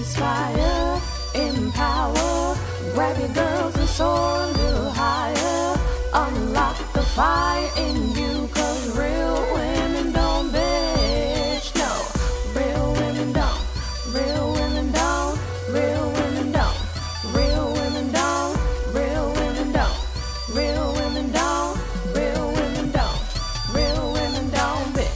inspire, empower, grab your girls and soar a little higher. Unlock the fire in you, cause real women don't bitch, no. Real women don't, real women don't, real women don't, real women don't, real women don't, real women don't, real women don't, real women don't bitch.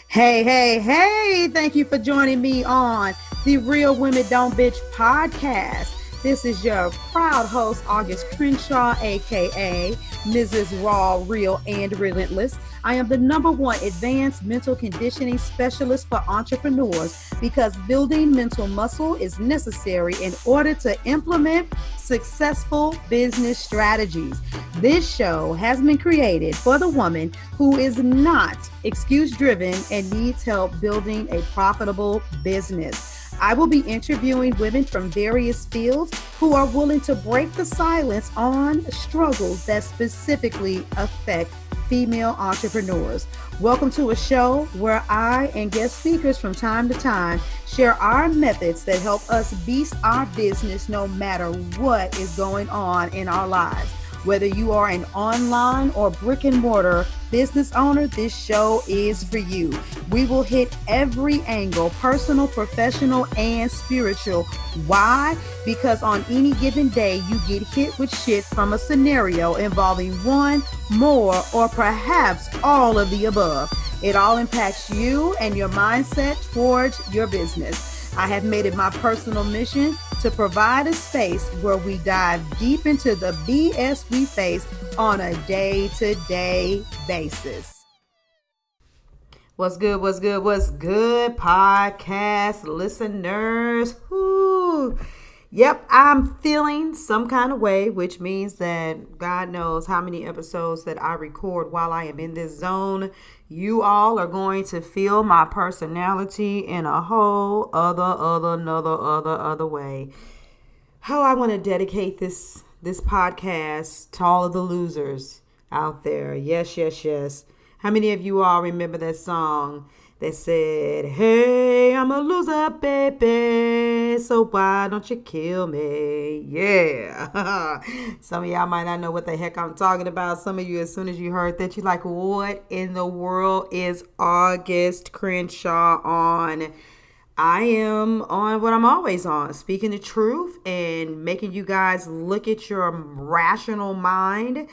Hey, thank you for joining me on the Real Women Don't Bitch podcast. This is your proud host, August Crenshaw, aka Mrs. Raw, Real, and Relentless. I am the #1 advanced mental conditioning specialist for entrepreneurs because building mental muscle is necessary in order to implement successful business strategies. This show has been created for the woman who is not excuse-driven and needs help building a profitable business. I will be interviewing women from various fields who are willing to break the silence on struggles that specifically affect female entrepreneurs. Welcome to a show where I and guest speakers from time to time share our methods that help us beast our business no matter what is going on in our lives. Whether you are an online or brick and mortar business owner, this show is for you. We will hit every angle, personal, professional, and spiritual. Why? Because on any given day, you get hit with shit from a scenario involving one, more, or perhaps all of the above. It all impacts you and your mindset towards your business. I have made it my personal mission to provide a space where we dive deep into the BS we face on a day-to-day basis. What's good, podcast listeners? Woo. Yep, I'm feeling some kind of way, which means that God knows how many episodes that I record while I am in this zone. You all are going to feel my personality in a whole other way. How I want to dedicate this podcast to all of the losers out there. Yes. How many of you all remember that song that said, "Hey, I'm a loser, baby, so why don't you kill me?" Yeah. Some of y'all might not know what the heck I'm talking about. Some of you, as soon as you heard that, you're like, what in the world is August Crenshaw on? I am on what I'm always on, speaking the truth and making you guys look at your rational mind,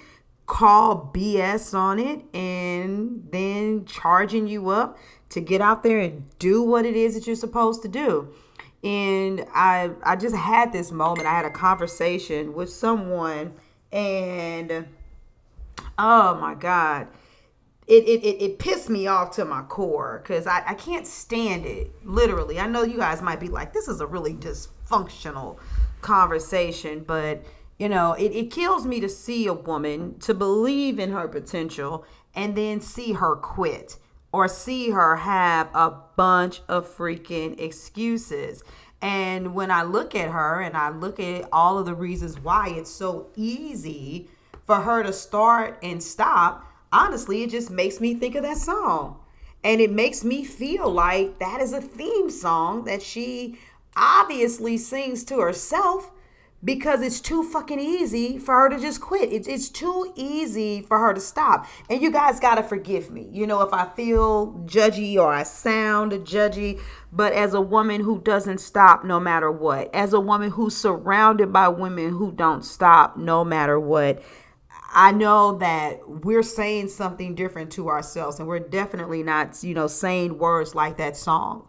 call BS on it, and then charging you up to get out there and do what it is that you're supposed to do. And I just had this moment. I had a conversation with someone, and oh my God, it pissed me off to my core because I can't stand it. Literally, I know you guys might be like, this is a really dysfunctional conversation, but you know, it kills me to see a woman, to believe in her potential, and then see her quit or see her have a bunch of freaking excuses. And when I look at her and I look at all of the reasons why it's so easy for her to start and stop, honestly, it just makes me think of that song. And it makes me feel like that is a theme song that she obviously sings to herself, because it's too fucking easy for her to just quit. It's too easy for her to stop. And you guys got to forgive me, you know, if I feel judgy or I sound judgy. But as a woman who doesn't stop no matter what, as a woman who's surrounded by women who don't stop no matter what, I know that we're saying something different to ourselves. And we're definitely not, you know, saying words like that song.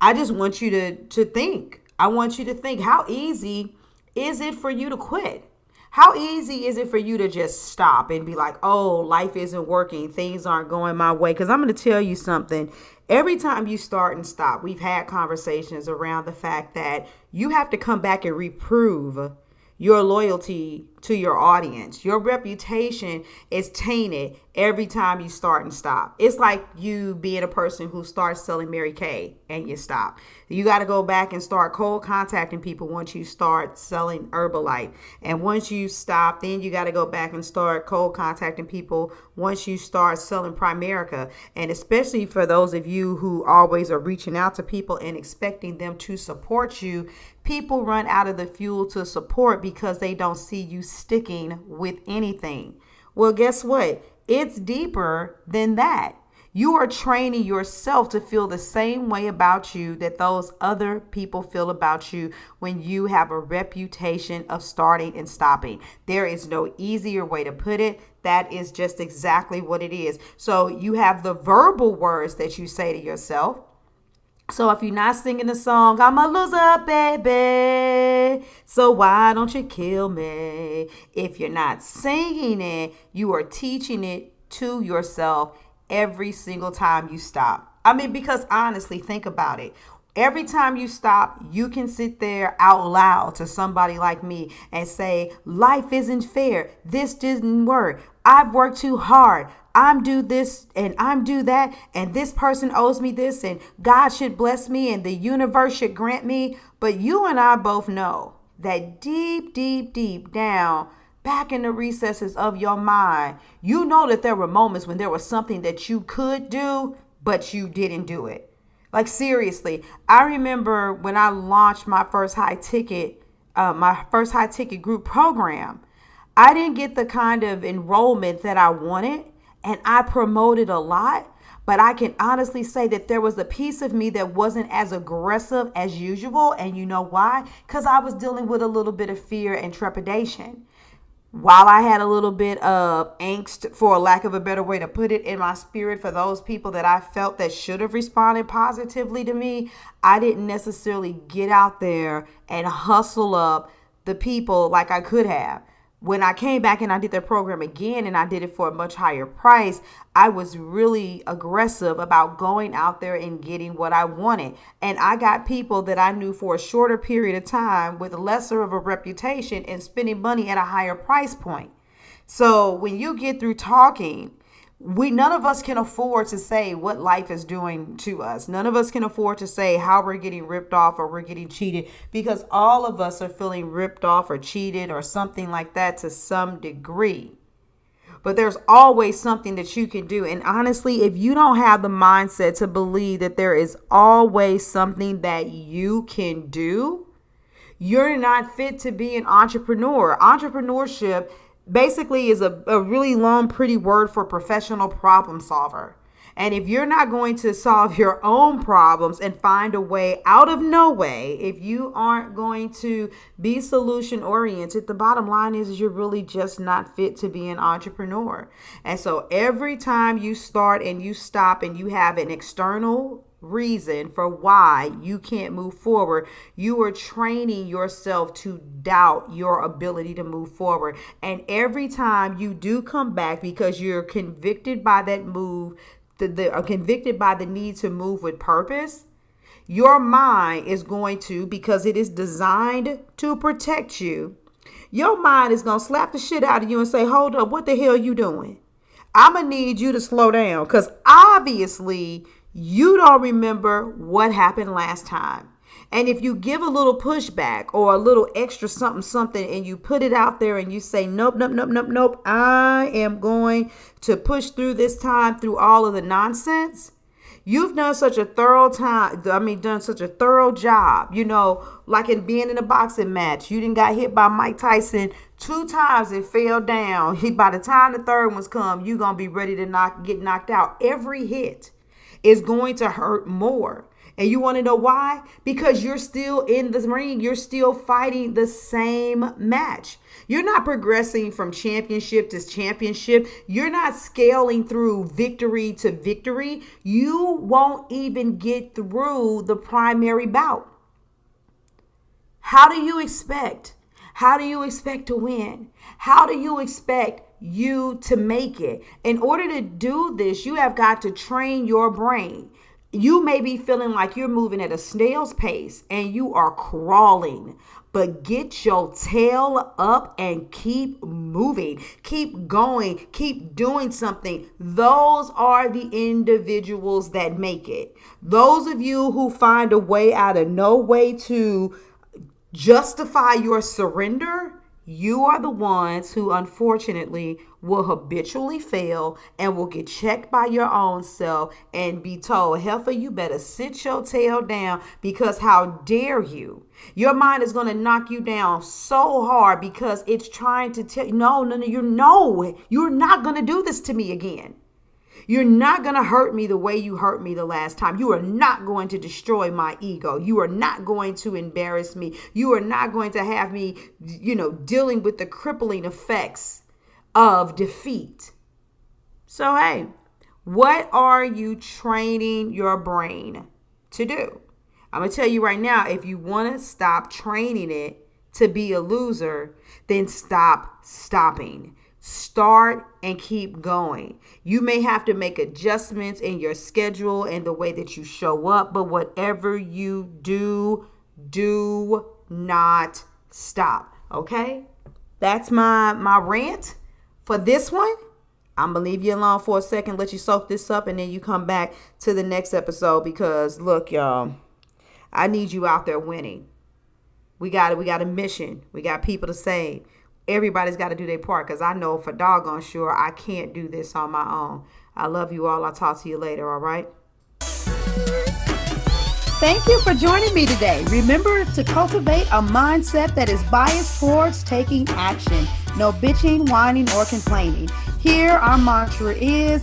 I just want you to think. I want you to think, how easy is it for you to quit? How easy is it for you to just stop and be like, oh, life isn't working, things aren't going my way? Because I'm going to tell you something. Every time you start and stop, we've had conversations around the fact that you have to come back and reprove your loyalty to your audience. Your reputation is tainted every time you start and stop. It's like you being a person who starts selling Mary Kay and you stop. You got to go back and start cold contacting people once you start selling Herbalife. And once you stop, then you got to go back and start cold contacting people once you start selling Primerica. And especially for those of you who always are reaching out to people and expecting them to support you, people run out of the fuel to support because they don't see you sticking with anything. Well, guess what? It's deeper than that. You are training yourself to feel the same way about you that those other people feel about you when you have a reputation of starting and stopping. There is no easier way to put it. That is just exactly what it is. So you have the verbal words that you say to yourself. So if you're not singing the song, I'm a loser, baby, so why don't you kill me? If you're not singing it, you are teaching it to yourself every single time you stop. I mean, because honestly, think about it. Every time you stop, you can sit there out loud to somebody like me and say, life isn't fair. This didn't work. I've worked too hard. I'm due this and I'm due that. And this person owes me this and God should bless me and the universe should grant me. But you and I both know that deep, deep, deep down, back in the recesses of your mind, you know that there were moments when there was something that you could do, but you didn't do it. Like seriously, I remember when I launched my first high ticket group program, I didn't get the kind of enrollment that I wanted, and I promoted a lot. But I can honestly say that there was a piece of me that wasn't as aggressive as usual. And you know why? Because I was dealing with a little bit of fear and trepidation. While I had a little bit of angst, for lack of a better way to put it, in my spirit for those people that I felt that should have responded positively to me, I didn't necessarily get out there and hustle up the people like I could have. When I came back and I did that program again and I did it for a much higher price, I was really aggressive about going out there and getting what I wanted. And I got people that I knew for a shorter period of time with lesser of a reputation and spending money at a higher price point. So when you get through talking, none of us can afford to say what life is doing to us. None of us can afford to say how we're getting ripped off or we're getting cheated, because all of us are feeling ripped off or cheated or something like that to some degree. But there's always something that you can do. And honestly, if you don't have the mindset to believe that there is always something that you can do, you're not fit to be an entrepreneur. Entrepreneurship basically is a really long, pretty word for professional problem solver. And if you're not going to solve your own problems and find a way out of no way, if you aren't going to be solution oriented, the bottom line is you're really just not fit to be an entrepreneur. And so every time you start and you stop and you have an external reason for why you can't move forward, you are training yourself to doubt your ability to move forward. And every time you do come back because you're convicted by that move, convicted by the need to move with purpose, your mind is going to, because it is designed to protect you, your mind is going to slap the shit out of you and say, hold up, what the hell you doing? I'm going to need you to slow down, because obviously you don't remember what happened last time. And if you give a little pushback or a little extra something and you put it out there and you say, nope, I am going to push through this time through all of the nonsense. You've done such a thorough job, like in being in a boxing match. You didn't got hit by Mike Tyson 2 times and fell down. By the time the third one's come, you're going to be ready to get knocked out. Every hit is going to hurt more. And you want to know why? Because you're still in the ring. You're still fighting the same match. You're not progressing from championship to championship. You're not scaling through victory to victory. You won't even get through the primary bout. How do you expect? How do you expect to win? How do you expect you to make it? In order to do this, you have got to train your brain. You may be feeling like you're moving at a snail's pace and you are crawling, but get your tail up and keep moving. Keep going. Keep doing something. Those are the individuals that make it. Those of you who find a way out of no way to justify your surrender, you are the ones who unfortunately will habitually fail and will get checked by your own self and be told, heifer, you better sit your tail down because how dare you? Your mind is going to knock you down so hard because it's trying to tell you, no, you're not going to do this to me again. You're not going to hurt me the way you hurt me the last time. You are not going to destroy my ego. You are not going to embarrass me. You are not going to have me, dealing with the crippling effects of defeat. So, hey, what are you training your brain to do? I'm going to tell you right now, if you want to stop training it to be a loser, then stop stopping. Start and keep going. You may have to make adjustments in your schedule and the way that you show up, but whatever you do, do not stop. Okay? That's my rant for this one. I'm going to leave you alone for a second, let you soak this up, and then you come back to the next episode because, look, y'all, I need you out there winning. We got a mission. We got people to save. Everybody's got to do their part because I know for doggone sure I can't do this on my own. I love you all. I'll talk to you later, all right? Thank you for joining me today. Remember to cultivate a mindset that is biased towards taking action. No bitching, whining, or complaining. Here, our mantra is,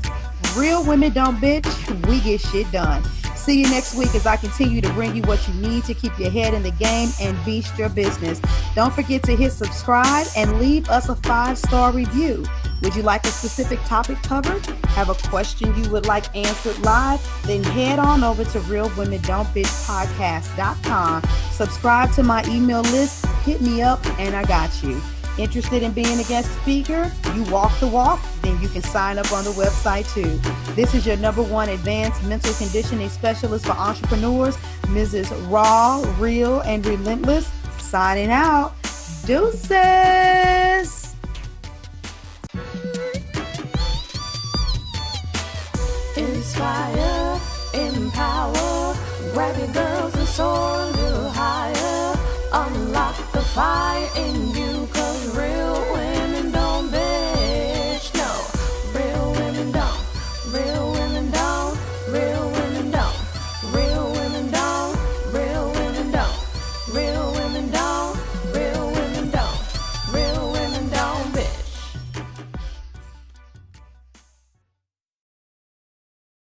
real women don't bitch, we get shit done. See you next week as I continue to bring you what you need to keep your head in the game and beast your business. Don't forget to hit subscribe and leave us a 5-star review. Would you like a specific topic covered? Have a question you would like answered live? Then head on over to realwomendon'tbitchpodcast.com. Subscribe to my email list, hit me up, and I got you. Interested in being a guest speaker? You walk the walk? Then you can sign up on the website too. This is your #1 advanced mental conditioning specialist for entrepreneurs, Mrs. Raw, Real, and Relentless. Signing out. Deuces. Inspire, empower, grab your girls and soar a little higher. Unlock the fire.